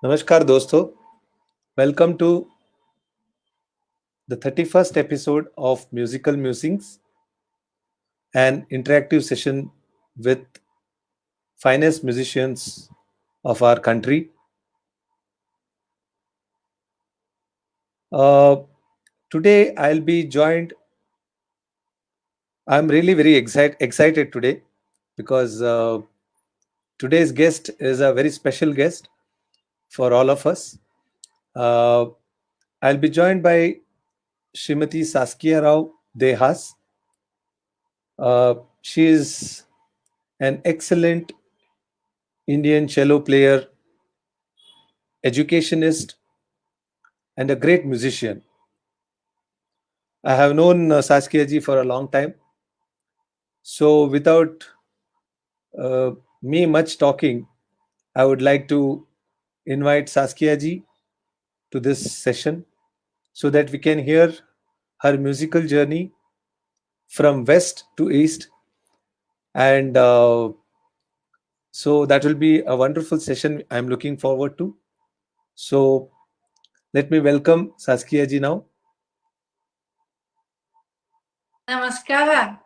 नमस्कार दोस्तों, welcome to the 31st episode of Musical Musings, an interactive session with finest musicians of our country. Uh, Today I'll be joined. I'm really very excited today because today's guest is a very special guest for all of us. Uh, I'll be joined by Smt.Saskia Rao de Haas. She is an excellent Indian cello player, educationist, and a great musician. I have known Saskia ji for a long time. So, without me much talking, I would like to invite Saskia ji to this session so that we can hear her musical journey from west to east. And so that will be a wonderful session I'm looking forward to. So, let me welcome Saskia ji now. Namaskara.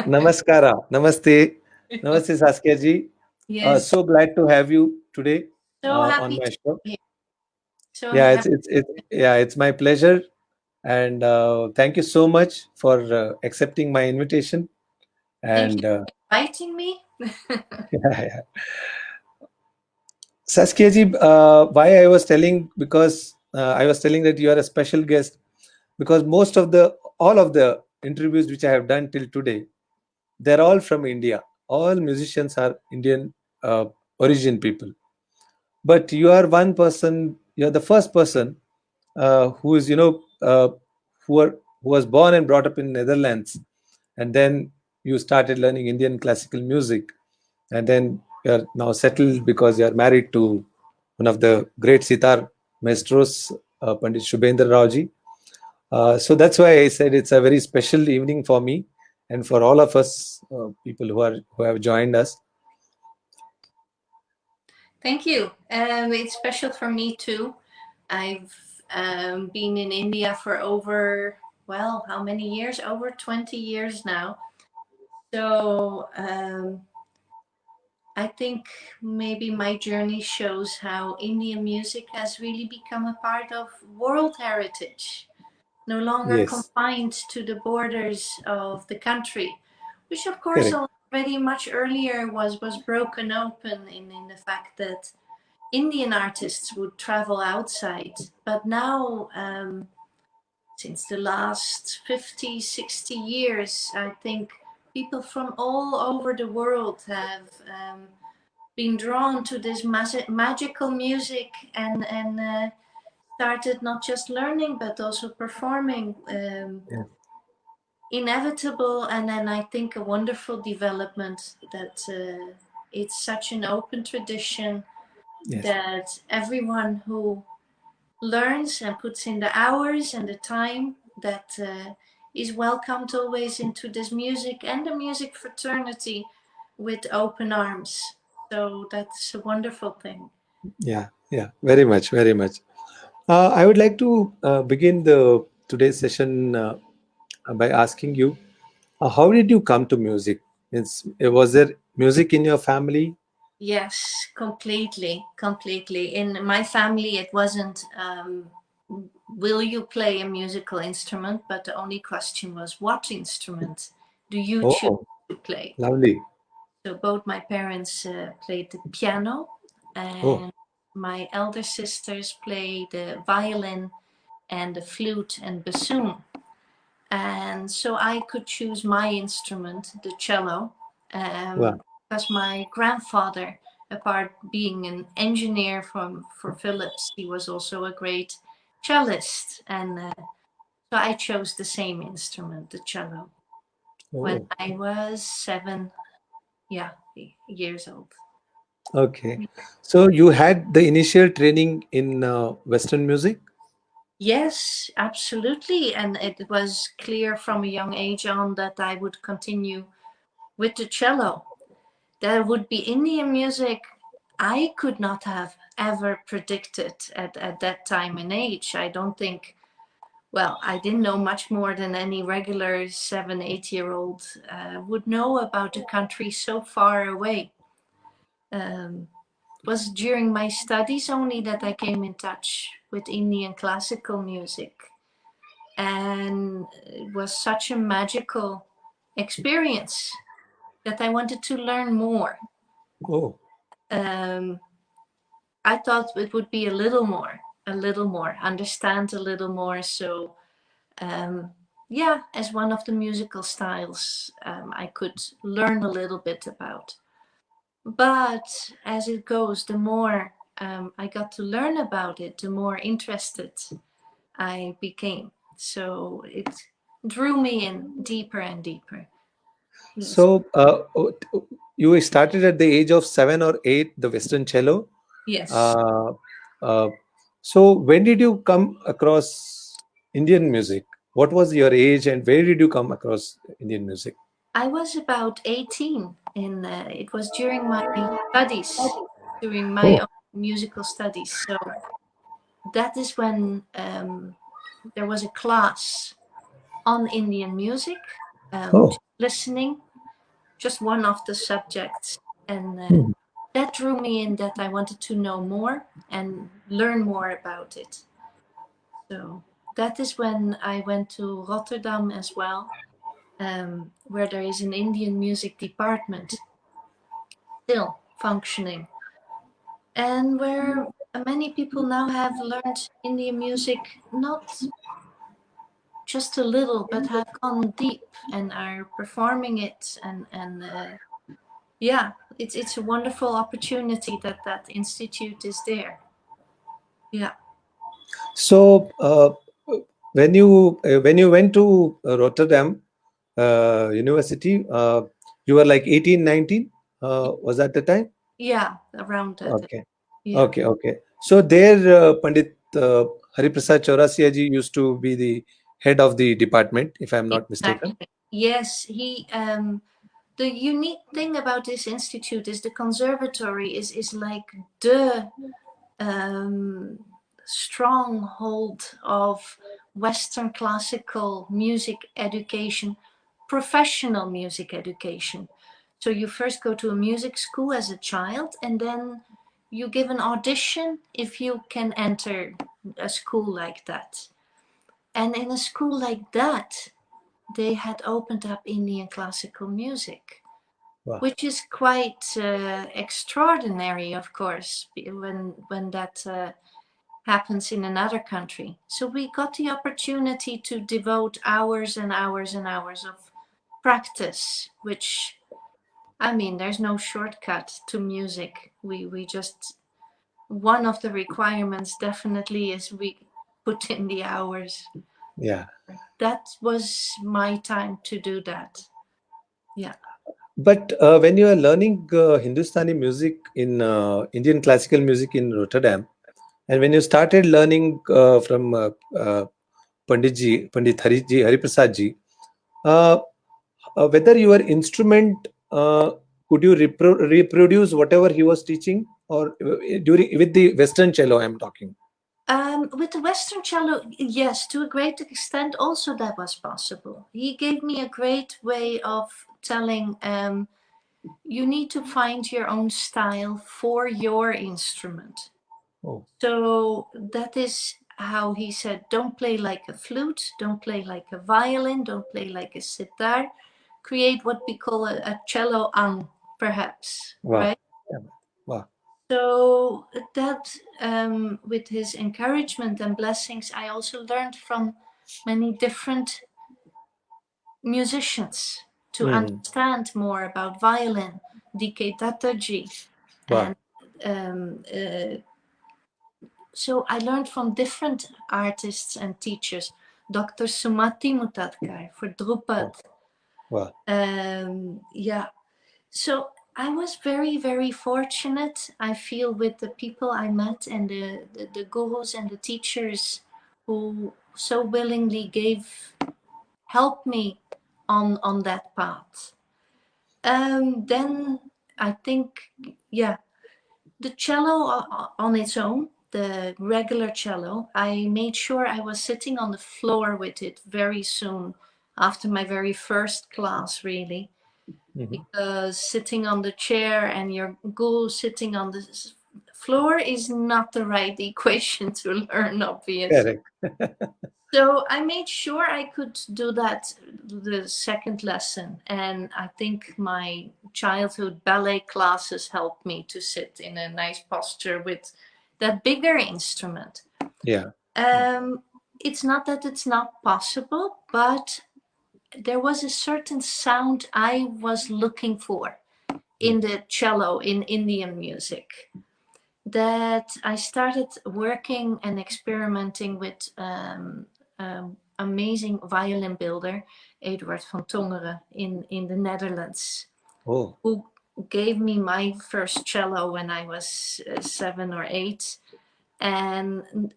Namaskara. Namaste. Namaste, Saskia ji. Yes, So glad to have you today so on happy my to show. be here. So Yeah, happy. it's my pleasure, and thank you so much for accepting my invitation. Thank And you for inviting me. yeah. Saskia ji, why I was telling because I was telling that you are a special guest because most of the all of the interviews which I have done till today, they're all from India. All musicians are Indian origin people. But you are one person, you're the first person who is, who was born and brought up in Netherlands. And then you started learning Indian classical music. And then you're now settled because you're married to one of the great sitar maestros, Pandit Shubhendra Raoji. So that's why I said it's a very special evening for me and for all of us people who have joined us. Thank you. It's special for me too. I've been in India for over, well, how many years? Over 20 years now. So I think maybe my journey shows how Indian music has really become a part of world heritage, no longer Yes, confined to the borders of the country, which of course correct. already much earlier was broken open in the fact that Indian artists would travel outside. But now, since the last 50, 60 years, I think people from all over the world have been drawn to this magical music and started not just learning but also performing. Yeah. Inevitable, and then I think a wonderful development that it's such an open tradition Yes. that everyone who learns and puts in the hours and the time that is welcomed always into this music and the music fraternity with open arms. So that's a wonderful thing. Yeah, yeah, very much, very much. I would like to begin the today's session by asking you, how did you come to music? Was there music in your family? Yes, completely. In my family, it wasn't, will you play a musical instrument? But the only question was, what instrument do you choose Oh, to play? lovely. So both my parents played the piano, Oh, and my elder sisters played the violin and the flute and bassoon. And so I could choose my instrument, the cello, wow. because my grandfather, apart being an engineer for Philips, he was also a great cellist, and so I chose the same instrument, the cello, when Oh, I was 7, yeah, years old. okay. So you had the initial training in Western music? Yes, absolutely, and it was clear from a young age on that I would continue with the cello. There would be Indian music I could not have ever predicted at that time and age. I don't think, well, I didn't know much more than any regular 7, 8-year-old would know about a country so far away. It was during my studies only that I came in touch with Indian classical music. And it was such a magical experience that I wanted to learn more. Oh, I thought it would be a little more, understand a little more. So, yeah, as one of the musical styles, I could learn a little bit about. But as it goes, the more I got to learn about it, the more interested I became. So it drew me in deeper and deeper. Yes. so you started at the age of 7 or 8, the Western cello. Yes. Uh, uh, so when did you come across Indian music? What was your age, and where did you come across Indian music? I was about 18, and it was during my studies, during my Oh, own musical studies. So that is when there was a class on Indian music, oh, just listening, just one of the subjects. And hmm. that drew me in, that I wanted to know more and learn more about it. So that is when I went to Rotterdam as well, where there is an Indian music department still functioning, and where many people now have learned Indian music, not just a little, but have gone deep and are performing it. And yeah, it's a wonderful opportunity that that institute is there. Yeah. So when you went to Rotterdam University, you were like 18, 19. Was that the time? Yeah, around that. Okay, Yeah. okay, okay. So there, Pandit Hariprasad Chaurasia ji used to be the head of the department, if I'm not mistaken. Exactly. Yes, he the unique thing about this institute is the conservatory is like the um, stronghold of Western classical music education, professional music education. So you first go to a music school as a child, and then you give an audition if you can enter a school like that. And in a school like that, they had opened up Indian classical music, Wow. which is quite extraordinary, of course, when that happens in another country. So we got the opportunity to devote hours and hours and hours of practice, which, I mean, there's no shortcut to music. We just, one of the requirements definitely is we put in the hours. Yeah. That was my time to do that. Yeah. But when you are learning Hindustani music in Indian classical music in Rotterdam, and when you started learning from Pandit Hariprasad ji, uh, whether your instrument could you reproduce whatever he was teaching, or during with the Western cello I'm talking? With the Western cello, yes, to a great extent, also that was possible. He gave me a great way of telling, you need to find your own style for your instrument. Oh, So that is how he said, don't play like a flute, don't play like a violin, don't play like a sitar. Create what we call a cello ang, perhaps, wow. right? Yeah. Wow. So that, with his encouragement and blessings, I also learned from many different musicians to Hmm. understand more about violin, DK Dattaji, Wow. and so I learned from different artists and teachers. Dr. Sumati Mutadkar for Wow. Drupad. Wow. Yeah, so I was very, very fortunate, I feel, with the people I met and the gurus and the teachers who so willingly helped me on that path. Then I think, yeah, The cello on its own, the regular cello, I made sure I was sitting on the floor with it very soon after my very first class, really. Because sitting on the chair and your guru sitting on the floor is not the right equation to learn, obviously. Correct. So I made sure I could do that the second lesson. And I think my childhood ballet classes helped me to sit in a nice posture with that bigger instrument. Yeah. It's not that it's not possible, but there was a certain sound I was looking for in the cello in Indian music, that I started working and experimenting with amazing violin builder, Eduard van Tongeren, in the Netherlands, Oh. who gave me my first cello when I was 7 or 8, and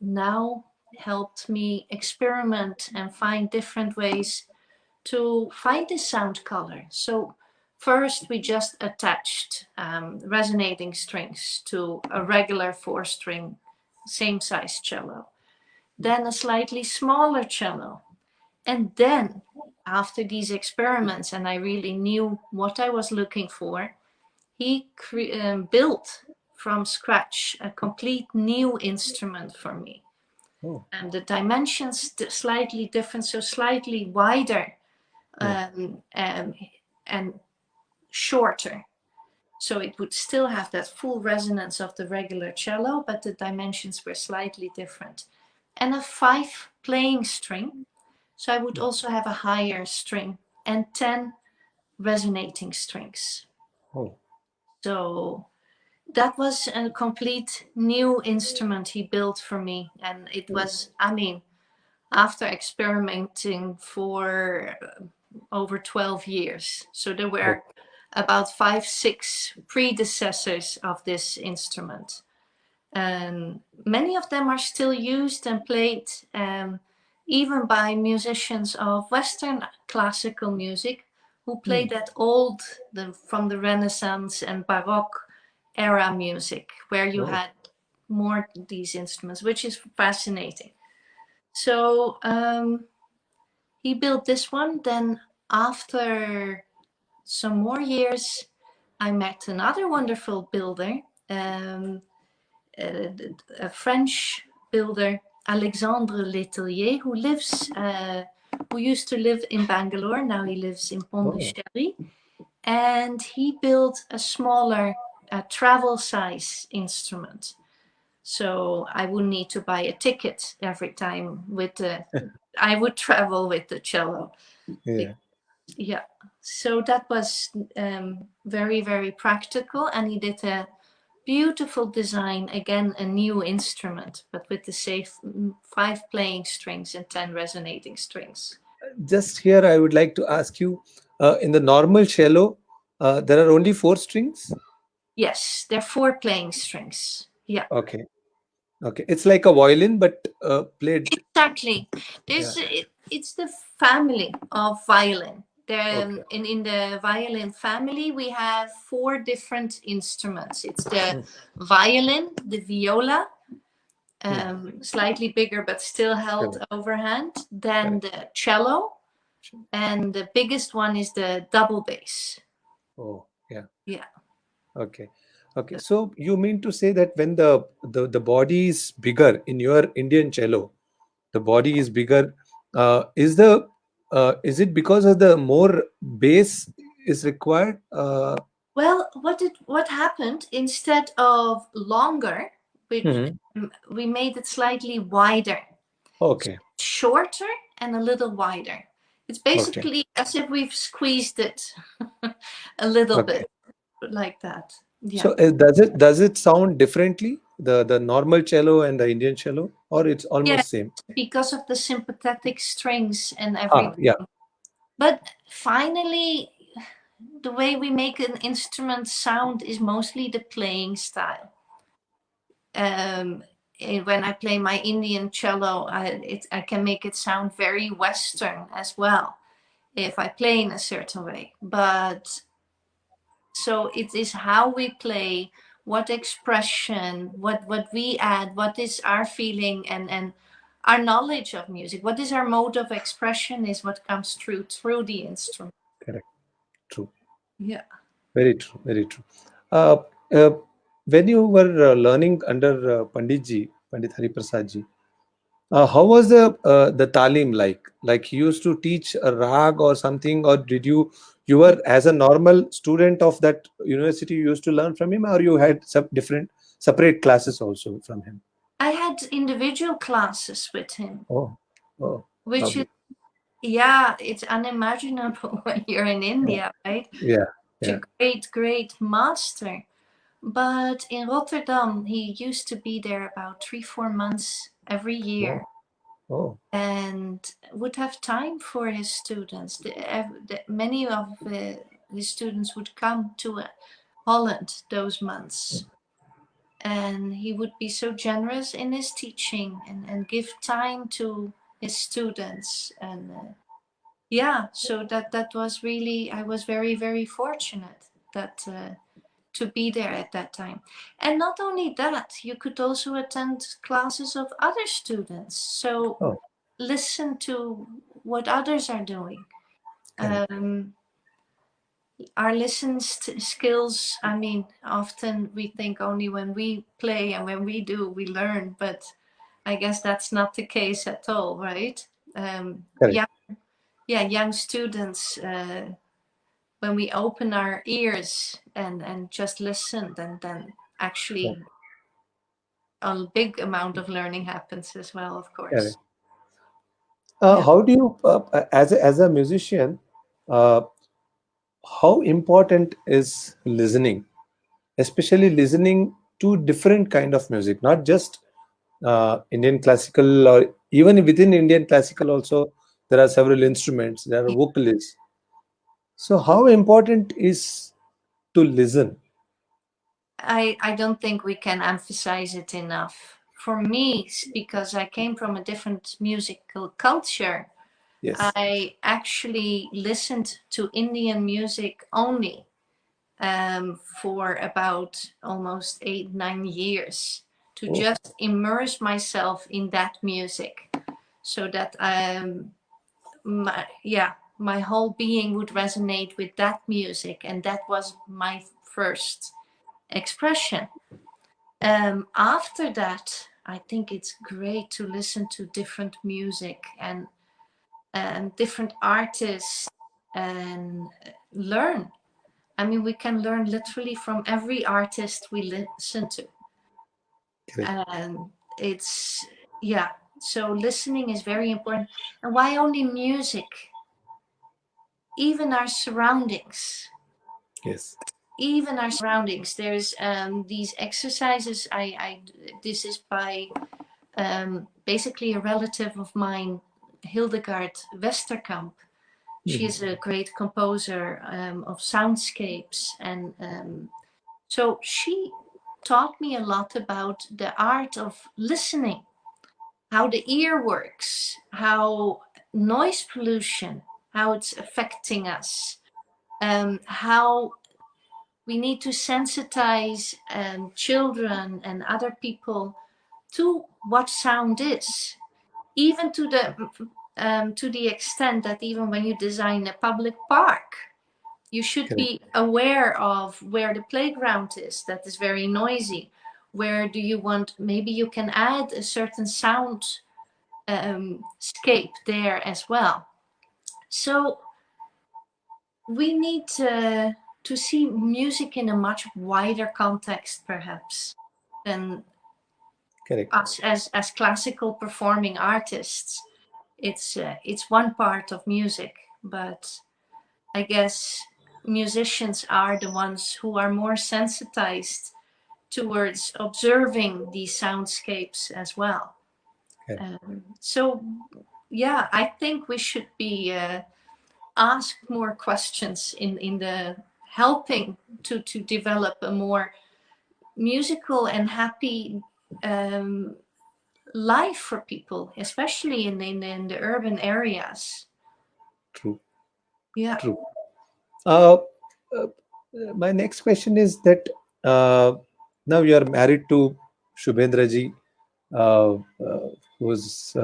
now helped me experiment and find different ways to find the sound color. So first we just attached resonating strings to a regular 4-string, same size cello. Then a slightly smaller cello. And then after these experiments, and I really knew what I was looking for, he built from scratch a complete new instrument for me. Oh. And the dimensions slightly different, so slightly wider and shorter. So it would still have that full resonance of the regular cello, but the dimensions were slightly different. And a 5 playing string. So I would also have a higher string and 10 resonating strings. Oh. So that was a complete new instrument he built for me. And it was, I mean, after experimenting for over 12 years. So there were about 5, 6 predecessors of this instrument. And many of them are still used and played even by musicians of Western classical music who played that old, from the Renaissance and Baroque era music, where you had more these instruments, which is fascinating. So he built this one. Then after some more years, I met another wonderful builder, a French builder, Alexandre Letellier, who used to live in Bangalore. Now he lives in Pondicherry. And he built a smaller travel size instrument. So I wouldn't need to buy a ticket every time I would travel with the cello. Yeah. So that was very, very practical. And he did a beautiful design, again, a new instrument, but with the same 5 playing strings and 10 resonating strings. Just here, I would like to ask you, in the normal cello, there are only 4 strings? Yes, there are 4 playing strings. Yeah. Okay. Okay. It's like a violin, but played. Exactly. It's the family of violin. Okay. In the violin family, we have 4 different instruments. It's the violin, the viola, slightly bigger but still held overhand, then the cello, and the biggest one is the double bass. Oh, yeah. Yeah. Okay. Okay. So you mean to say that when the body is bigger in your Indian cello, the body is bigger, is it because of the more bass is required? Well, what happened, instead of longer, which Mhm. we made it slightly wider, Okay. shorter and a little wider. It's Okay. basically as if we've squeezed it a little Okay. bit, like that. Yeah. So does it sound differently, the normal cello and the Indian cello, or it's Yeah, almost same? because of the sympathetic strings and Ah, everything. yeah. But finally, the way we make an instrument sound is mostly the playing style. When I play my Indian cello, I can make it sound very Western as well if I play in a certain way. But so it is how we play, what expression, what we add, what is our feeling, and our knowledge of music, what is our mode of expression, is what comes through the instrument. Correct. True. Yeah. Very true. Very true. Uh, uh, when you were learning under Pandit Hari Prasad ji, how was the talim like? Like he used to teach a rag or something, or did you were as a normal student of that university you used to learn from him, or you had some different separate classes also from him? I had individual classes with him, Oh, oh, which is, lovely. yeah, it's unimaginable when you're in Yeah, India, right? yeah, Such yeah. a great master. But in Rotterdam, he used to be there about 3-4 months every Oh, year oh, and would have time for his students. Many of his students would come to Holland those months. And he would be so generous in his teaching and give time to his students. And yeah, so that was really, I was very fortunate that to be there at that time. And not only that, you could also attend classes of other students. So oh, listen to what others are doing. correct, Um, our skills, I mean, often we think only when we play and when we do, we learn, but I guess that's not the case at all, right? correct. Yeah, yeah, young students, when we open our ears and just listen, then Yeah, actually a big amount of learning happens as well, of course. correct. Yeah. How do you, as a musician, uh, how important is listening, especially listening to different kind of music, not just Indian classical, or even within Indian classical also there are several instruments, there are vocalists. So how important is to listen? I don't think we can emphasize it enough. For me, because I came from a different musical culture, Yes. I actually listened to Indian music only for about almost 8-9 years to Oh, just immerse myself in that music so that my whole being would resonate with that music, and that was my first expression. After that, I think it's great to listen to different music and different artists and learn. I mean, we can learn literally from every artist we listen to. correct. And it's, yeah, so listening is very important. And why only music? Even our surroundings. Yes. Even our surroundings. There's these exercises. This is by basically a relative of mine, Hildegard Westerkamp. She Mhm. is a great composer of soundscapes, and so she taught me a lot about the art of listening, how the ear works, how noise pollution, how it's affecting us, how we need to sensitize children and other people to what sound is, even to the extent that even when you design a public park, you should Correct. be aware of where the playground is that is very noisy. Where do you want, maybe you can add a certain sound scape there as well. So we need to see music in a much wider context, perhaps, than Correct. us as classical performing artists. It's one part of music, but I guess musicians are the ones who are more sensitized towards observing these soundscapes as well. Correct. So, yeah, I think we should be asked more questions in the helping to develop a more musical and happy life for people, especially in the urban areas. True. Yeah. True. Uh, uh, my next question is that. Now you are married to Shubhendra ji, uh, uh, who's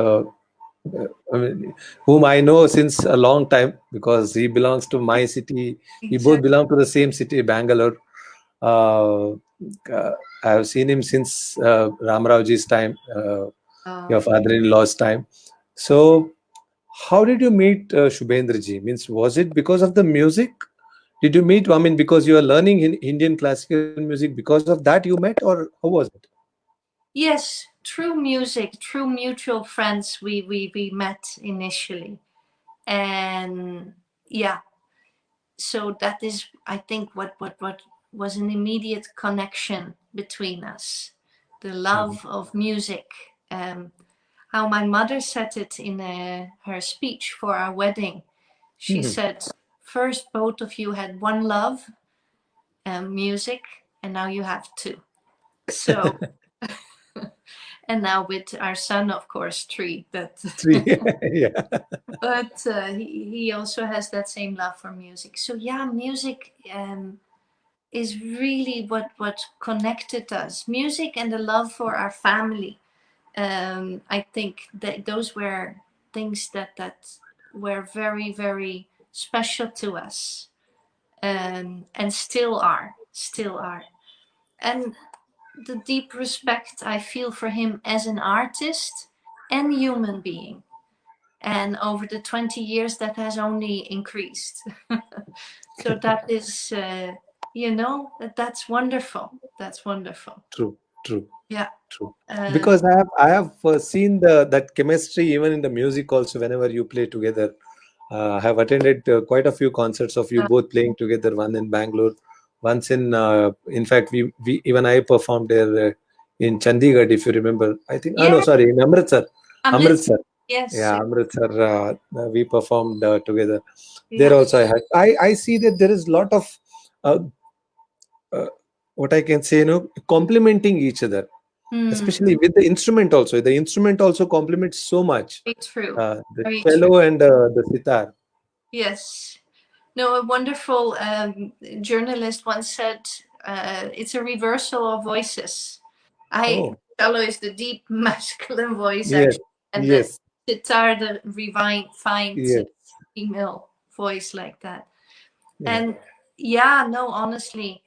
I mean, whom I know since a long time because he belongs to my city. We both Exactly. belong to the same city, Bangalore. Uh, I have seen him since Ramrauji's time, your Oh, father-in-law's time. So, how did you meet Shubhendra ji? Means, was it because of the music? Did you meet? I mean, because you are learning in Indian classical music. Because of that, you met, or how was it? yes, through music, through mutual friends, we met initially, and yeah, so that is, I think, what was an immediate connection between us, the Mhm. love of music. Um, how my mother said it in her speech for our wedding. She Mhm. said, first, both of you had one love, music, and now you have two. So, and now with our son, of course, three. But Three. Yeah. but he also has that same love for music. So yeah, music is really what connected us. Music and the love for our family. I think that those were things that were very very special to us, and still are. And the deep respect I feel for him as an artist and human being. And over the 20 years, that has only increased. So that is, that's wonderful. That's wonderful. True, true, Yeah. true. Um, Because I have seen the that chemistry even in the music also. Whenever you play together, I have attended quite a few concerts of you uh, both playing together. One in Bangalore, once in fact, we even I performed there in Chandigarh, if you remember. I think. Ah, no, yeah, sorry, in Amritsar. Amrit. Amritsar. Yes. Yeah, Amritsar. We performed together. There Yeah. also I see that there is a lot of uh, uh, what I can say, complementing each other, Hmm. especially with the instrument also. The instrument also complements so much. Very true. The Very true. cello and the sitar. Yes. No, a wonderful journalist once said, it's a reversal of voices. Oh, Cello is the deep masculine voice, yes, actually, and the yes, sitar, the refined yes, female voice, like that. yeah. And yeah, no, honestly,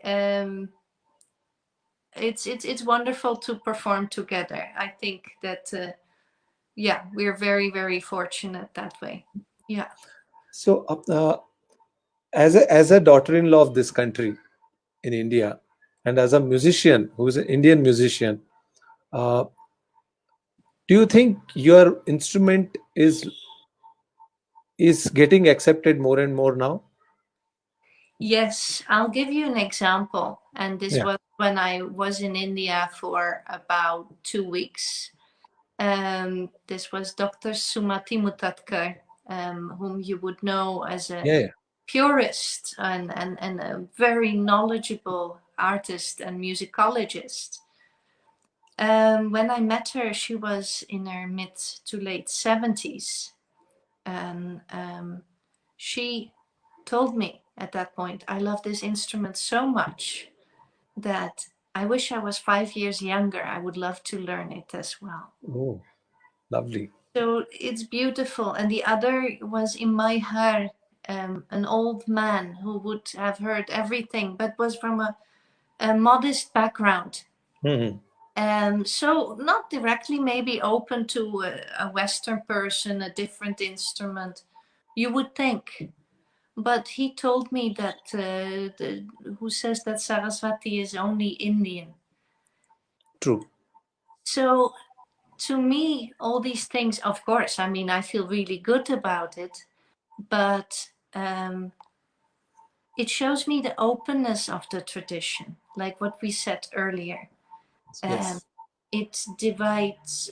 it's wonderful to perform together. I think that yeah, we're very very fortunate that way. Yeah. So, as a daughter-in-law of this country in India, and as a musician who is an Indian musician, uh, do you think your instrument is getting accepted more and more now? Yes, I'll give you an example. And this Yeah, was when I was in India for about 2 weeks. This was Dr. Sumati Mutatkar, whom you would know as a yeah, yeah. purist and a very knowledgeable artist and musicologist. When I met her, she was in her mid to late 70s. And she told me at that point, I love this instrument so much that I wish I was 5 years younger. I would love to learn it as well. Oh, lovely. So it's beautiful. And the other was in my hair, an old man who would have heard everything, but was from a modest background. Mhm. So not directly maybe open to a Western person, a different instrument, you would think. But he told me that who says that Saraswati is only Indian. True. So to me, all these things, of course, I mean, I feel really good about it, but it shows me the openness of the tradition, like what we said earlier. Um, Yes. it divides,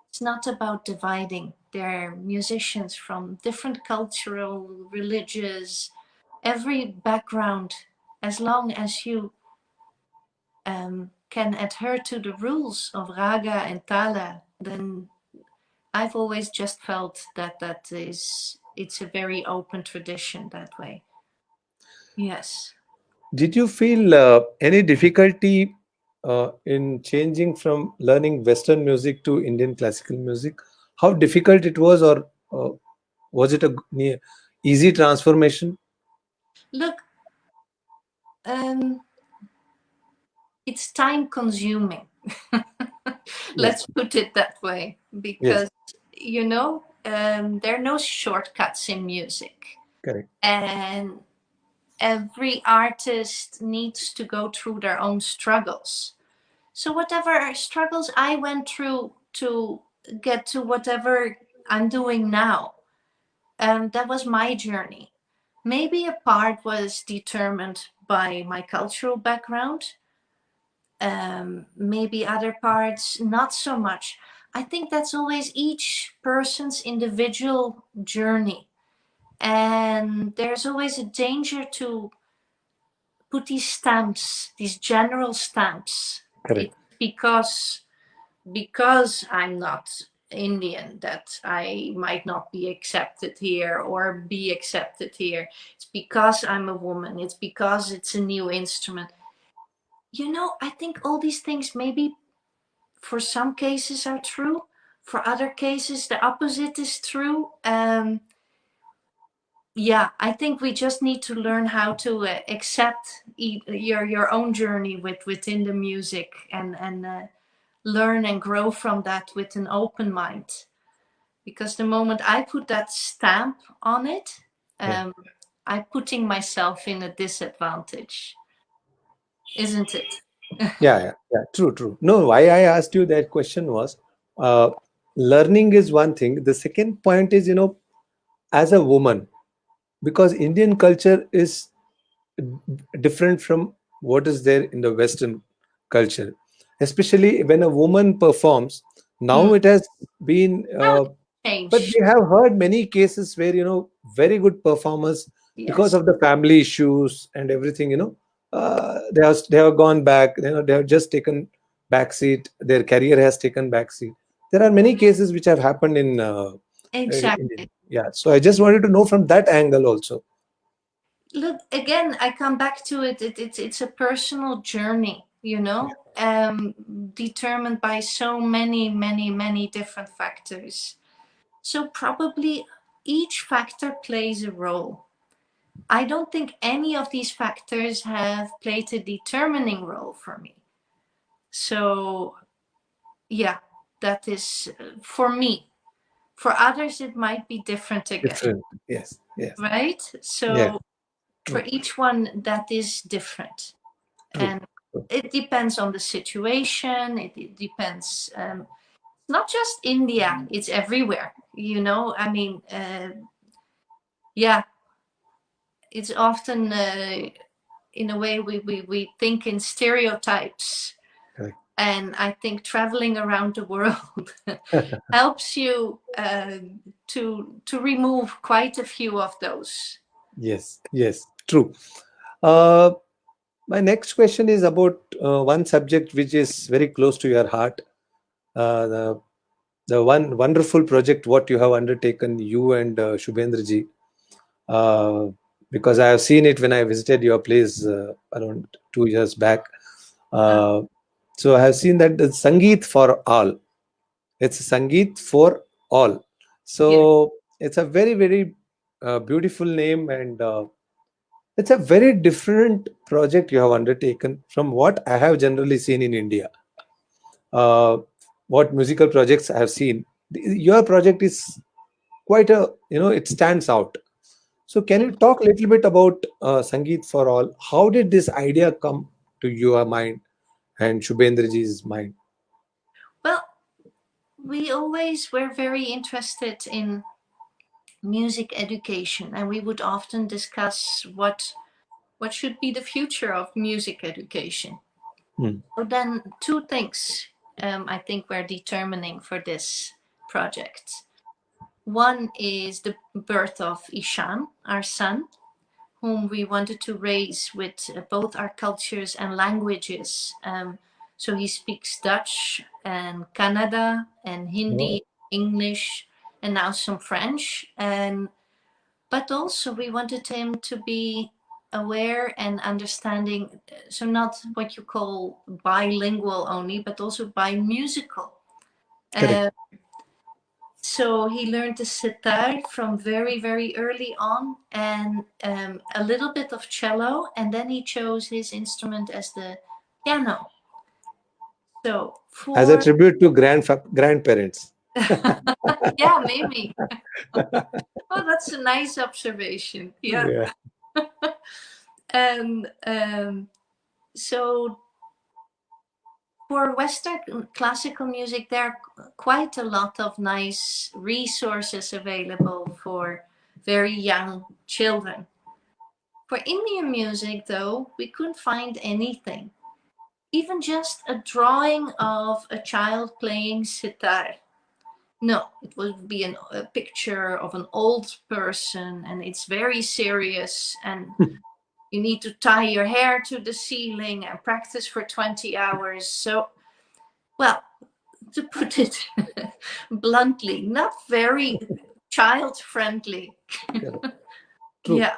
it's not about dividing. There are musicians from different cultural, religious, every background, as long as you can adhere to the rules of raga and tala, then I've always just felt that it's a very open tradition that way. Yes. Did you feel any difficulty? in changing from learning Western music to Indian classical music? How difficult it was, or was it a easy transformation? Look, it's time consuming. Yes, Let's put it that way, yes, because there are no shortcuts in music, correct, and every artist needs to go through their own struggles. So whatever struggles I went through to get to whatever I'm doing now, that was my journey. Maybe a part was determined by my cultural background, maybe other parts not so much. I think that's always each person's individual journey, and there's always a danger to put these stamps, these general stamps. correct. It's because I'm not Indian that I might not be accepted here or be accepted here. It's because I'm a woman. It's because it's a new instrument. I think all these things maybe for some cases are true. For other cases, the opposite is true. Yeah, I think we just need to learn how to accept your own journey within the music, and learn and grow from that with an open mind. Because the moment I put that stamp on it, Yeah. I'm putting myself in a disadvantage, isn't it? Yeah, yeah, yeah. True, true. No, why I asked you that question was, uh, learning is one thing. The second point is, as a woman, because Indian culture is different from what is there in the Western culture, especially when a woman performs. Now Hmm. it has been, Now but change. we have heard many cases where, very good performers, because Yes, of the family issues and everything, they have gone back. They have just taken back seat. Their career has taken back seat. There are many cases which have happened in exactly. yeah. So I just wanted to know from that angle also. Look, again, I come back to it. It's a personal journey, determined by so many, many, many different factors. So probably each factor plays a role. I don't think any of these factors have played a determining role for me. So, yeah, that is for me. For others, it might be different again, Different. Yes. Yes. right? Yeah. So, for True. each one, that is different. True. And True. it depends on the situation. It depends, not just India, it's everywhere. I mean, yeah, it's often in a way we think in stereotypes, Correct. and I think traveling around the world helps you to remove quite a few of those. Yes. Yes. True. Uh, my next question is about one subject which is very close to your heart. The one wonderful project what you have undertaken, you and Shubhendraji, uh, because I have seen it when I visited your place around 2 years back. uh, Uh, so I have seen that the Sangeet for all. It's Sangeet for all. yeah. So it's a very, very beautiful name, and it's a very different project you have undertaken from what I have generally seen in India. Uh, what musical projects I have seen, your project is quite it stands out. So can you talk a little bit about Sangeet for all? How did this idea come to your mind and Shubhendraji's mind? Well, we always were very interested in music education, and we would often discuss what should be the future of music education. Hmm. So then two things, I think we're determining for this project. One is the birth of Ishan, our son, whom we wanted to raise with both our cultures and languages. So he speaks Dutch and Kannada and Oh, Hindi, English, and now some French. But also we wanted him to be aware and understanding, so not what you call bilingual only, but also bimusical. Correct. So he learned the sitar from very, very early on, and a little bit of cello, and then he chose his instrument as the piano. So As a for tribute to grandparents. yeah, maybe. Oh, that's a nice observation. Yeah. Yeah. And so for Western classical music, there are quite a lot of nice resources available for very young children. For Indian music, though, we couldn't find anything. Even just a drawing of a child playing sitar. No, it would be a picture of an old person, and it's very serious, and you need to tie your hair to the ceiling and practice for 20 hours. So, well, to put it bluntly, not very child friendly. Correct. True. Yeah.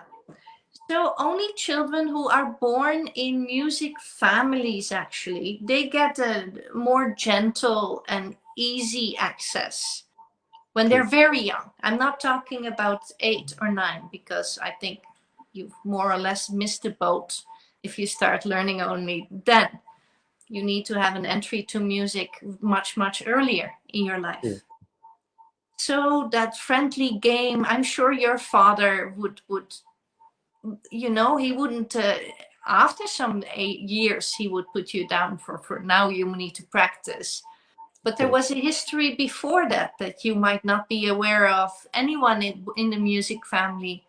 So only children who are born in music families, actually, they get a more gentle and easy access when they're True. very young. I'm not talking about 8 or 9, because I think you've more or less missed the boat if you start learning only then. You need to have an entry to music much, much earlier in your True. life. So that friendly game, I'm sure your father would he wouldn't after some 8 years he would put you down for now you need to practice. But there Correct. was a history before that you might not be aware of. Anyone in the music family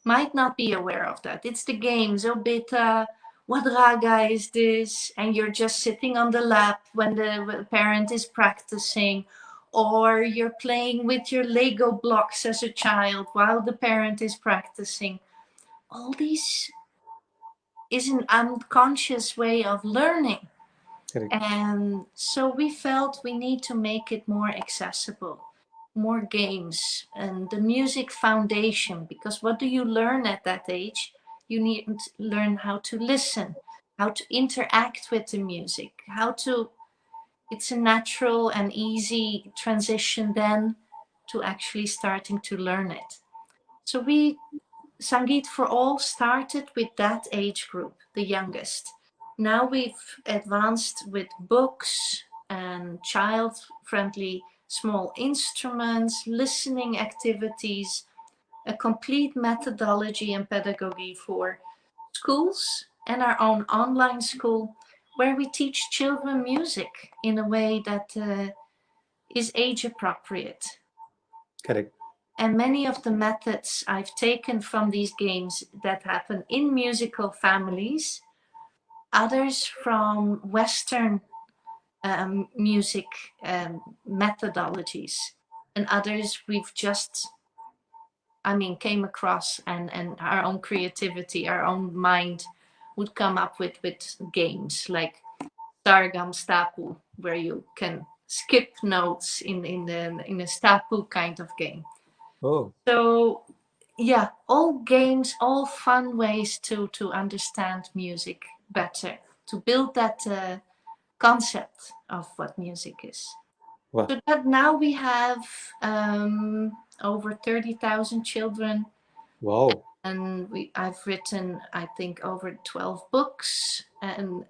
might not be aware of that. It's the games. Oh, beta, what raga is this? And you're just sitting on the lap when the parent is practicing, or you're playing with your Lego blocks as a child while the parent is practicing. All these is an unconscious way of learning. Correct. And so we felt we need to make it more accessible, more games, and the music foundation. Because what do you learn at that age? You need to learn how to listen, how to interact with the music, it's a natural and easy transition then to actually starting to learn it. So Sangeet for All started with that age group, the youngest. Now we've advanced with books and child-friendly small instruments, listening activities, a complete methodology and pedagogy for schools, and our own online school where we teach children music in a way that is age appropriate. Correct. And many of the methods I've taken from these games that happen in musical families, others from Western music methodologies, and others we've just, came across, and our own creativity, our own mind would come up with games like Sargam Stapu, where you can skip notes in a Stapu kind of game. Oh, So yeah, all games, all fun ways to understand music better, to build that concept of what music is. wow. So that now we have over 30,000 children, Wow. and I've written, I think, over 12 books, and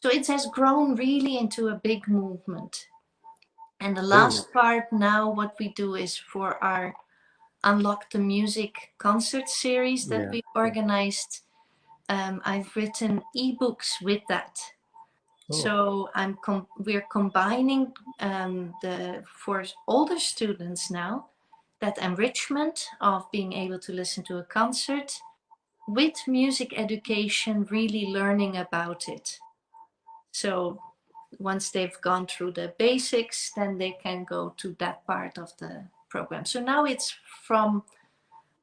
so it has grown really into a big movement. And the Very nice. last part now, what we do is for our Unlock the Music concert series that Yeah. we organized. I've written ebooks with that. Oh, So we're combining for older students now, that enrichment of being able to listen to a concert with music education, really learning about it. So once they've gone through the basics, then they can go to that part of the program. So now it's from,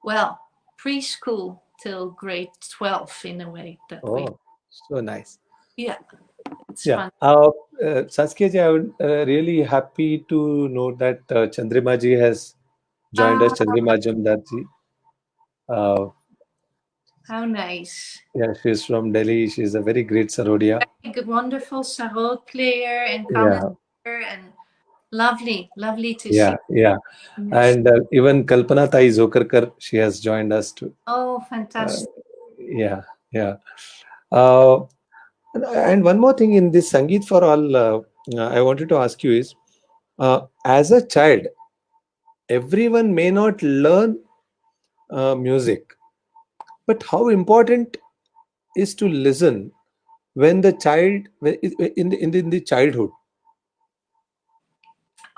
well, preschool till grade 12 in a way that oh, so nice. yeah, it's Yeah. fun. Saskia ji, I would really happy to know that Chandrima ji has joined us, Ah, Chandrima Jamdar ji. Uh, How nice. Yeah, she's from Delhi. She's a very great sarodia. Good, wonderful sarod player and connoisseur, Yeah, and lovely, lovely to see. yeah, yeah. Yes. And even Kalpana Tai Zokarkar, she has joined us too. Oh, Uh, fantastic. yeah, yeah. Uh, and one more thing in this Sangeet for All, I wanted to ask you is, as a child, everyone may not learn music, but how important is to listen when the child in the childhood.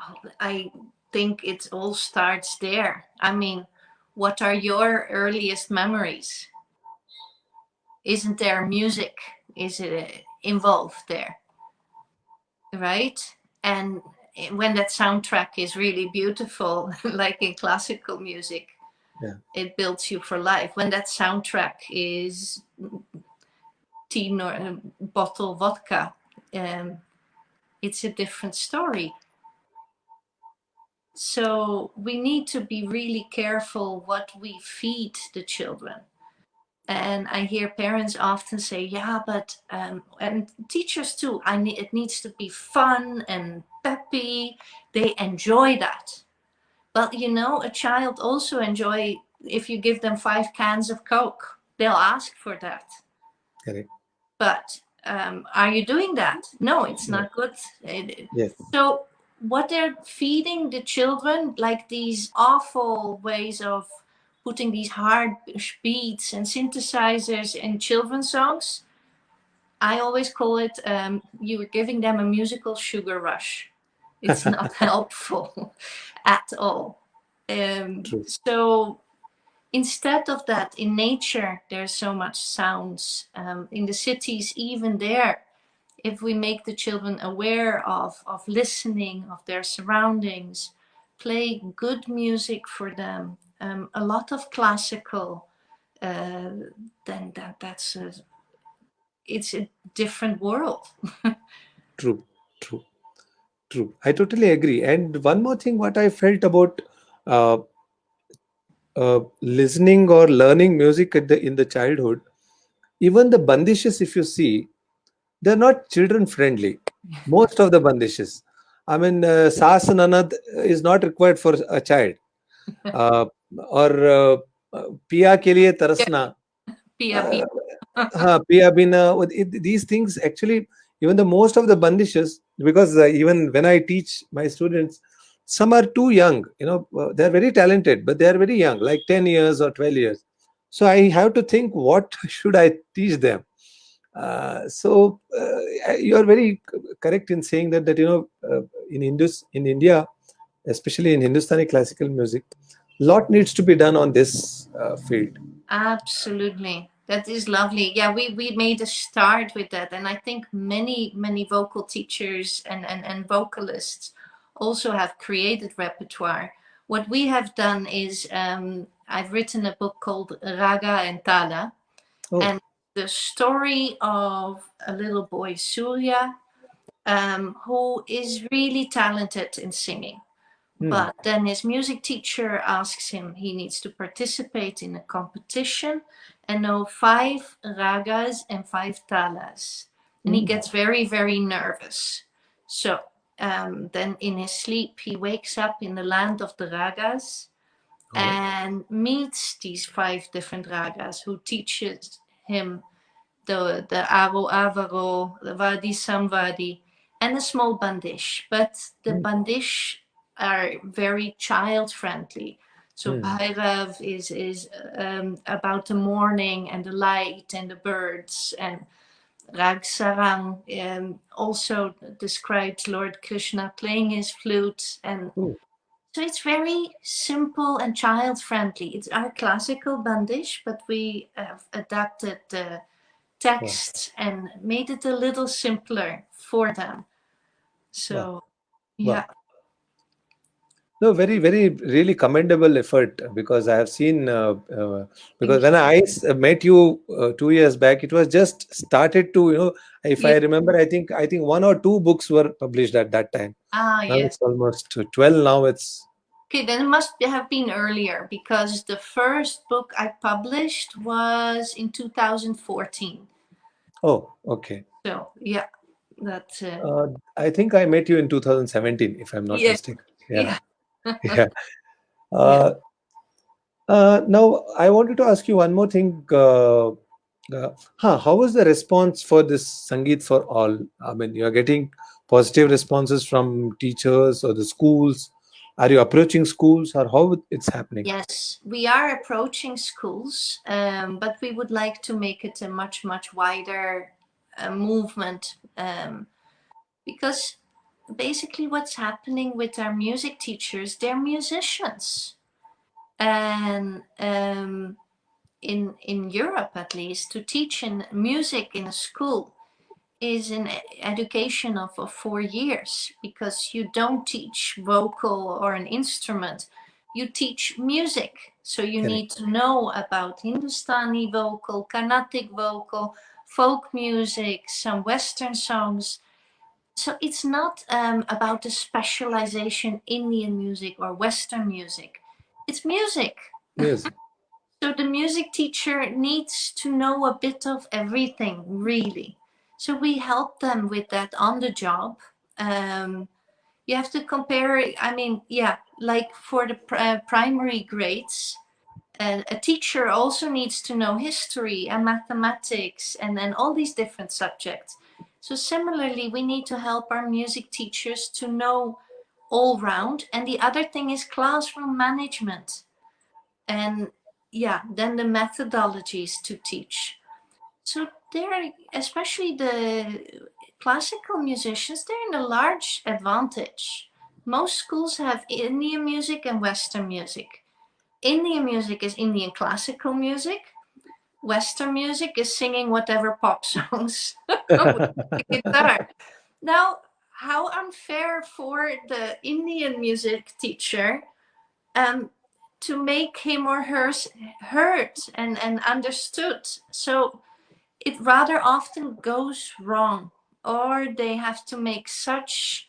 Oh, I think it all starts there. I mean, what are your earliest memories? Isn't there music? Is it involved there? Right? And when that soundtrack is really beautiful, like in classical music, Yeah, it builds you for life. When that soundtrack is teen or a bottle vodka, um, it's a different story. So we need to be really careful what we feed the children. And I hear parents often say, "Yeah, but and teachers too. It needs to be fun and peppy. They enjoy that." But you know, a child also enjoy if you give them 5 cans of Coke. They'll ask for that. correct. But are you doing that? No, it's Yeah. not good. Yes. So what they're feeding the children, like these awful ways of putting these hard beats and synthesizers in children's songs, I always call it you are giving them a musical sugar rush. It's not helpful at all. True. So instead of that, in nature, there's so much sounds. In the cities, even there, if we make the children aware of listening, of their surroundings, play good music for them, a lot of classical, uh, then it's a different world. True. True. True. I totally agree. And one more thing, what I felt about uh, listening or learning music in the childhood, even the bandishes, if you see, they're not children friendly. Most of the bandishes. I mean, Saas Nanad is not required for a child. Uh, or Pia ke liye tarasna. Pia Uh, Pia. Pia Bina. These things actually, even the most of the bandishes, because even when I teach my students, some are too young. They're very talented, but they are very young, like 10 years or 12 years. So I have to think, what should I teach them? You are very correct in saying that in India, especially in Hindustani classical music, lot needs to be done on this field. Absolutely. That is lovely. Yeah, we made a start with that. And I think many vocal teachers and vocalists also have created repertoire. What we have done is I've written a book called Raga and Tala. Oh. And the story of a little boy, Surya, who is really talented in singing. Hmm. But then his music teacher asks him, he needs to participate in a competition and know 5 ragas and 5 talas. And he Hmm. gets very, very nervous. So then in his sleep, he wakes up in the land of the ragas Oh. and meets these 5 different ragas who teaches him the Aro Avaro, the Vadi Samvadi, and a small bandish. But the Hmm. bandish are very child friendly. So Hmm. Bhairav is about the morning and the light and the birds, and Rag Sarang also describes Lord Krishna playing his flute, and Oh. so it's very simple and child friendly. It's our classical bandish, but we have adapted the Wow. text and made it a little simpler for them. Wow. So, Wow. yeah. No, very, very, really commendable effort, because I have seen, because Thank when met you 2 years back, it was just started to, if you. I remember, I think one or two books were published at that time. Ah, Now yes. it's almost 12 now. It's Okay, then it must have been earlier because the first book I published was in 2014. Oh, okay. So yeah, that I think I met you in 2017, if I'm not yeah, mistaken. Yeah, yeah, yeah. yeah. Uh, Now, I wanted to ask you one more thing. How was the response for this Sangeet for All? I mean, you are getting positive responses from teachers or the schools. Are you approaching schools, or how it's happening? Yes, we are approaching schools, but we would like to make it a much, much wider movement, because basically what's happening with our music teachers, they're musicians. And in Europe, at least, to teach in music in a school is an education of 4 years, because you don't teach vocal or an instrument, you teach music. So you Correct. need to know about Hindustani vocal, Carnatic vocal, folk music, some Western songs. So it's not about the specialization Indian music or Western music. It's music. Music. So the music teacher needs to know a bit of everything, really. So we help them with that on the job. Um, you have to compare, I mean, yeah, like for the primary grades, a teacher also needs to know history and mathematics and all these different subjects. So similarly, we need to help our music teachers to know all round. And the other thing is classroom management. And yeah, then the methodologies to teach. So they're, especially the classical musicians, they're in a large advantage. Most schools have Indian music and Western music. Indian music is Indian classical music. Western music is singing whatever pop songs with the guitar. Now, how unfair for the Indian music teacher, um, to make him or her heard and understood. So it rather often goes wrong, or they have to make such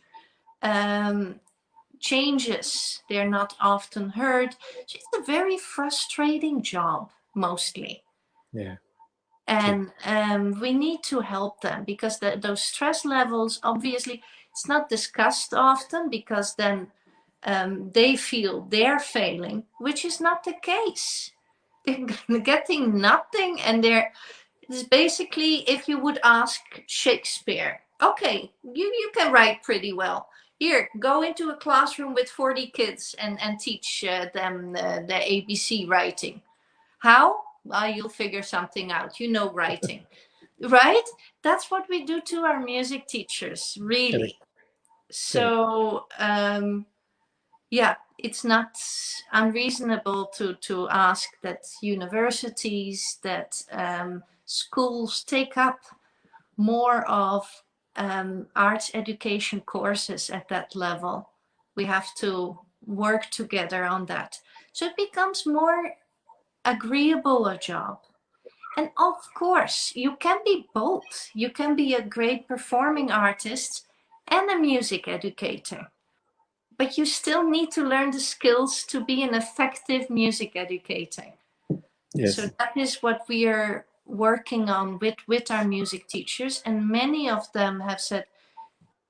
um, changes. They're not often heard. So it's a very frustrating job, mostly. Yeah, true. And we need to help them, because those stress levels, obviously, it's not discussed often, because then they feel they're failing, which is not the case. They're getting nothing, and it's basically, if you would ask Shakespeare, okay, you can write pretty well. Here, go into a classroom with 40 kids and teach them the ABC writing. How? Well, you'll figure something out. You know writing, right? That's what we do to our music teachers, Correct. really. Correct. So, yeah, it's not unreasonable to ask that universities, that schools take up more of arts education courses at that level. We have to work together on that. So it becomes more agreeable a job. And of course, you can be both. You can be a great performing artist and a music educator. But you still need to learn the skills to be an effective music educator. So Yes. that is what we are working on with our music teachers. And many of them have said,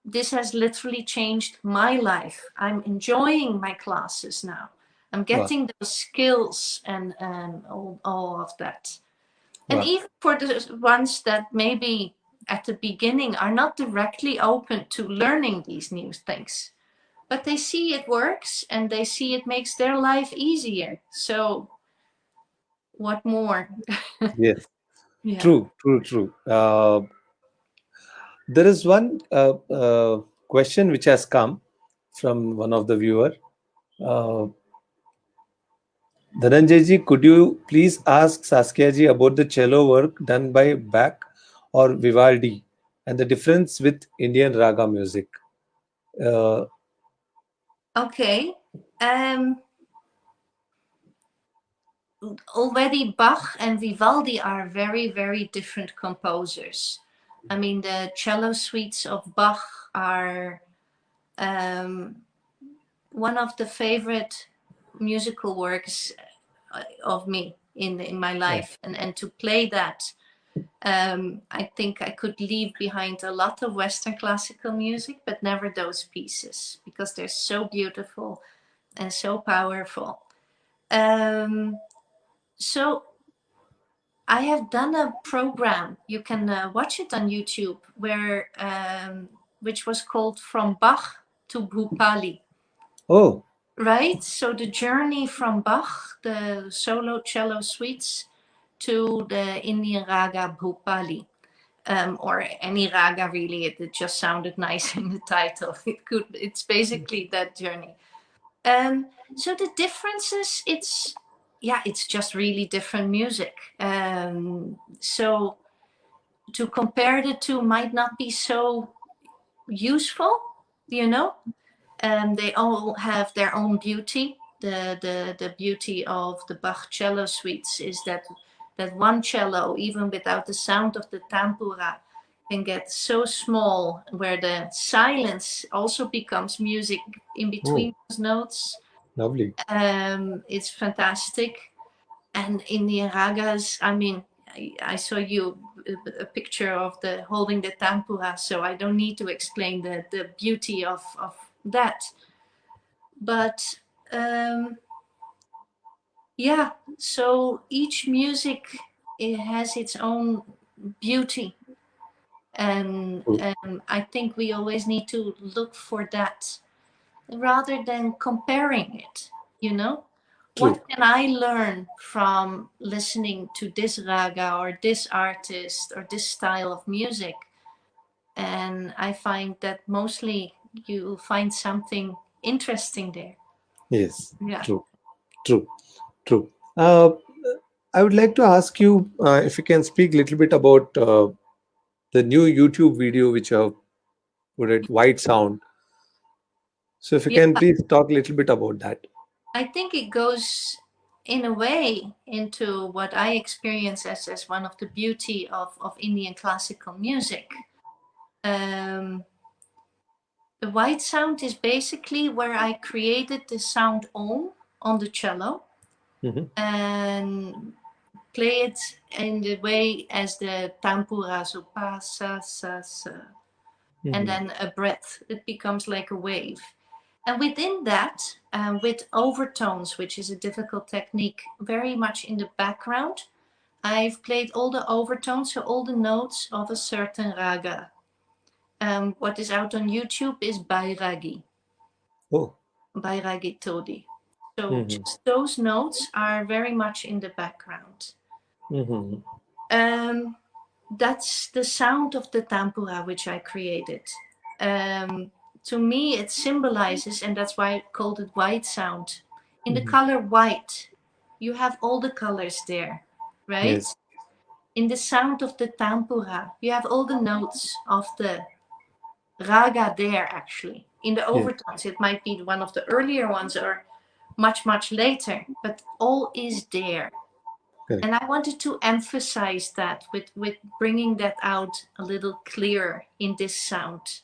this has literally changed my life. I'm enjoying my classes now. I'm Wow. getting those skills and all of that. And Wow. even for the ones that maybe at the beginning are not directly open to learning these new things, but they see it works and they see it makes their life easier. So what more? Yes. Yeah. True. True. True. There is one question which has come from one of the viewer. Uh, Dhananjay could you please ask Saskia ji about the cello work done by Bach or Vivaldi and the difference with Indian raga music? Uh, Okay. Um, Already Bach and Vivaldi are very, very different composers. I mean, the cello suites of Bach are one of the favorite musical works of me in my Yeah. life, and to play that, I think I could leave behind a lot of Western classical music, but never those pieces, because they're so beautiful and so powerful. So I have done a program, you can watch it on YouTube, where which was called From Bach to Bhupali. Oh, Right? So the journey from Bach, the solo cello suites, to the Indian raga Bhupali, or any raga really. It just sounded nice in the title. It's basically that journey. So the differences, it's just really different music. So to compare the two might not be so useful, you know. They all have their own beauty. The beauty of the Bach cello suites is that one cello, even without the sound of the tambura, can get so small, where the silence also becomes music in oh, between those notes. lovely. It's fantastic. And in the ragas, I mean, I saw you a picture of the holding the tambura, so I don't need to explain the beauty of that. But yeah, so each music, it has its own beauty, and True, I think we always need to look for that rather than comparing it, you know. true. What can I learn from listening to this raga or this artist or this style of music? And I find that mostly you find something interesting there. Yes, Yeah. true, true, true. I would like to ask you if you can speak a little bit about the new YouTube video which you have put it, White Sound. So if you Yeah, can please talk a little bit about that. I think it goes in a way into what I experience as one of the beauty of Indian classical music. Um, the white sound is basically where I created the sound on the cello Hmm. and play it in the way as the tambura, so pa, sa, and Hmm. then a breath. It becomes like a wave. And within that, with overtones, which is a difficult technique, very much in the background, I've played all the overtones, so all the notes of a certain raga. What is out on YouTube is Bairagi, Oh, Bairagi Todi. So hmm, just those notes are very much in the background. hmm, Um, that's the sound of the tambura which I created. Um, to me, it symbolizes, and that's why I called it white sound. In the hmm. color white, you have all the colors there, right? Yes, In the sound of the tambura, you have all the notes of the raga there, actually. In the yes, overtones, it might be one of the earlier ones or much, much later, but all is there. correct. And I wanted to emphasize that with bringing that out a little clearer in this sound.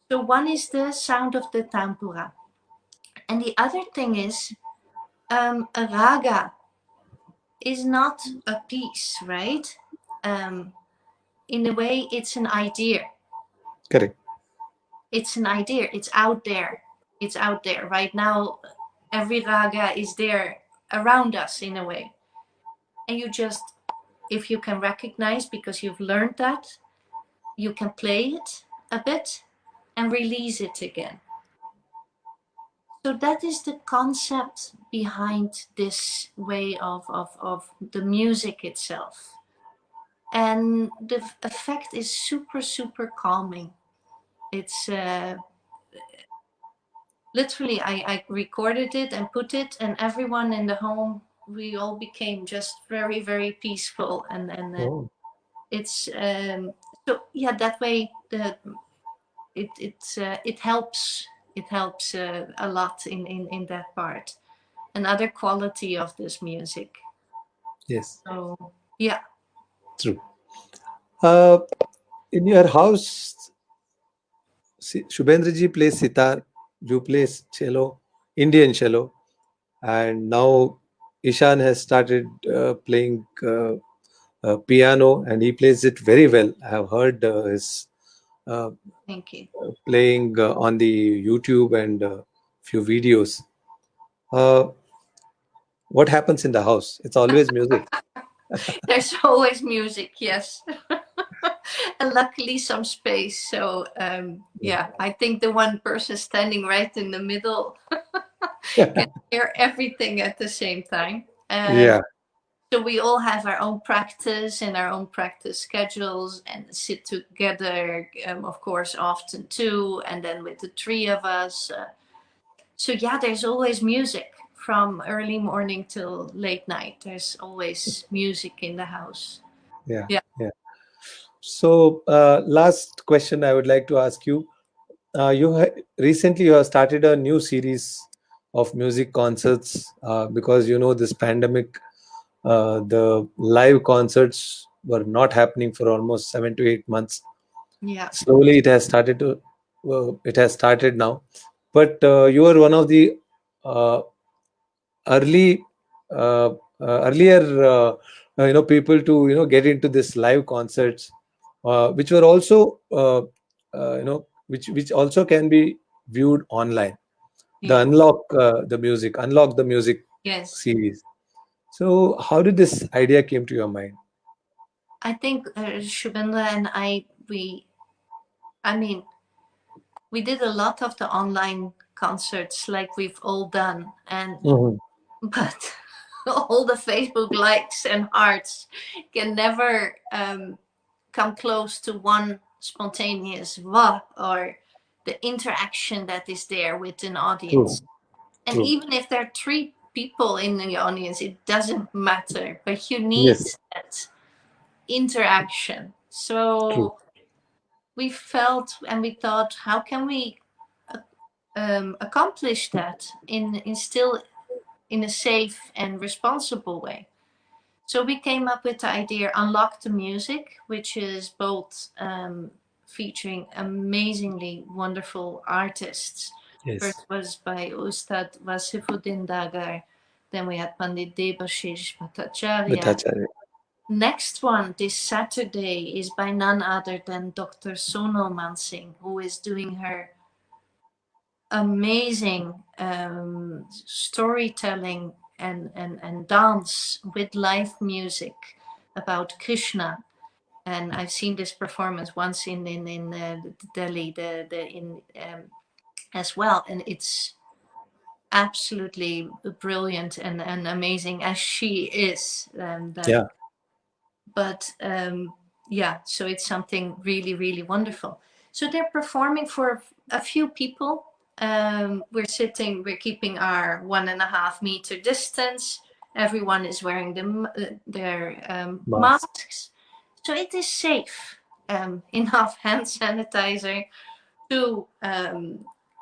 So one is the sound of the tambura, and the other thing is a raga is not a piece, right? In a way, it's an idea. Correct. It's an idea. It's out there. It's out there right now. Every raga is there around us in a way, and you just, if you can recognize because you've learned that, you can play it a bit and release it again. So that is the concept behind this way of the music itself. And the effect is super, super calming. It's literally, I recorded it and put it, and everyone in the home, we all became just very, very peaceful. And Oh, it's, so yeah, that way it helps, a lot in that part. Another quality of this music. yes, So yeah. true. Uh, in your house, Shubhendra ji plays sitar. you play cello, Indian cello, and now Ishan has started playing piano, and he plays it very well. I have heard his uh, Thank you. playing on the YouTube and few videos. Uh, what happens in the house? It's always music. There's always music, yes. And luckily some space. So yeah, I think the one person standing right in the middle can hear everything at the same time. Yeah, So we all have our own practice and our own practice schedules and sit together, of course, often too, and then with the three of us. So yeah, there's always music from early morning till late night. There's always music in the house. yeah, Yeah. yeah. So, last question I would like to ask you. Recently you have started a new series of music concerts because you know this pandemic, the live concerts were not happening for almost 7 to 8 months. Yeah. Slowly, it has started now. But you are one of the uh, early earlier people to get into this live concerts, which were also which also can be viewed online. The Yeah. unlock the music Yes. series. So how did this idea came to your mind? I think Shubhendra and I mean, we did a lot of the online concerts like we've all done, and Mhm. but all the Facebook likes and hearts can never come close to one spontaneous wow or the interaction that is there with an True, audience. And true. even if there are three people in the audience, it doesn't matter, but you need Yes, that interaction. true. So we felt and we thought, how can we accomplish that in still in a safe and responsible way? So we came up with the idea Unlock the Music, which is both featuring amazingly wonderful artists. Yes. First was by Ustad Wasifuddin Dagar, then we had Pandit Debashish Bhattacharya. Bhattacharya. Next one this Saturday is by none other than Dr. Sonal Mansingh, who is doing her amazing storytelling and dance with live music about Krishna. And I've seen this performance once in Delhi, the in as well, and it's absolutely brilliant and amazing as she is. That, Yeah, but yeah, so it's something really really wonderful. So they're performing for a few people. We're keeping our 1.5 meter distance. Everyone is wearing their mask. masks, so it is safe. Enough hand sanitizer, two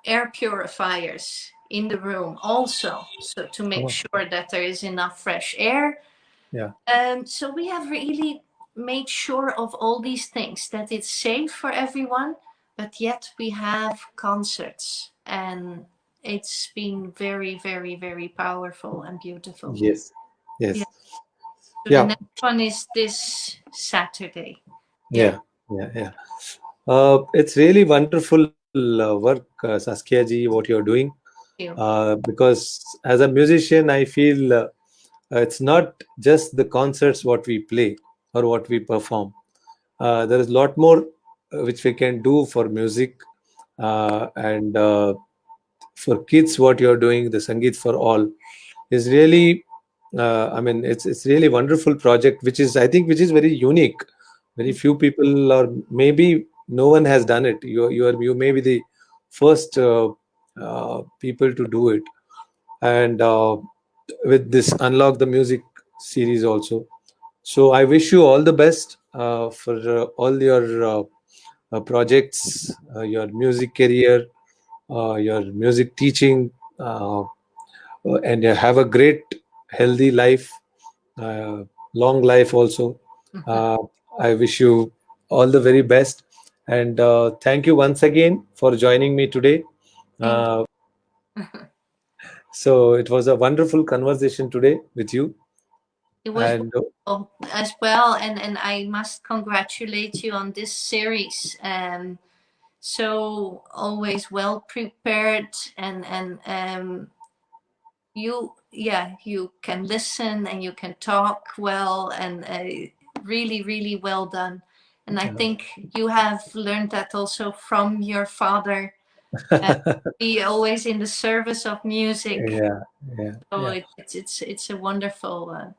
air purifiers in the room also, so to make Oh, sure that there is enough fresh air. yeah. So we have really made sure of all these things, that it's safe for everyone, but yet we have concerts, and it's been very, very, very powerful and beautiful. Yes. Yeah. Yes. So the Yeah. next one is this Saturday. Yeah. Yeah. Yeah. Yeah. It's really wonderful work, Saskia ji, what you're doing. Thank you. Because as a musician, I feel it's not just the concerts what we play or what we perform. There is a lot more which we can do for music, and for kids. What you're doing, the Sangeet for All, is really, I mean, it's really wonderful project, which is, I think, which is very unique. Very few people, or maybe no one has done it. You may be the first people to do it, and with this Unlock the Music series also. So I wish you all the best for all your projects, your music career, your music teaching, and have a great, healthy life, uh, long life also. Uh, I wish you all the very best. And thank you once again for joining me today. Thank Uh, you. so it was a wonderful conversation today with you. It was And wonderful as well, and I must congratulate you on this series. So always well prepared, and you can listen and you can talk well, and really really well done. And I think you have learned that also from your father. Be always in the service of music. yeah, yeah, So yeah. it's a wonderful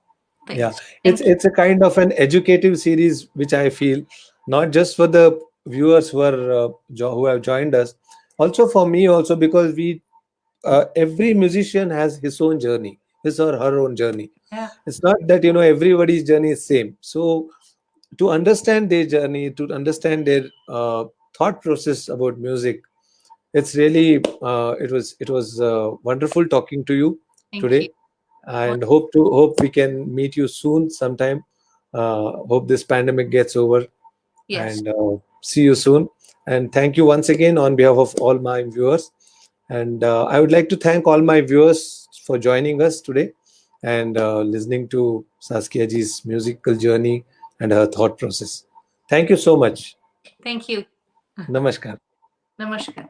thing. Yeah, So it's thank you. it's a kind of an educative series, which I feel not just for the viewers who have joined us, also for me also, because we every musician has his own journey, his or her own journey. Yeah, It's not that everybody's journey is same. So to understand their journey, to understand their thought process about music, it's really it was wonderful talking to you thank you. today, and hope we can meet you soon sometime. Hope this pandemic gets over, Yes, and see you soon. And thank you once again on behalf of all my viewers. And I would like to thank all my viewers for joining us today and listening to Saskia ji's musical journey and her thought process. Thank you so much. thank you. Namaskar. Namaskar.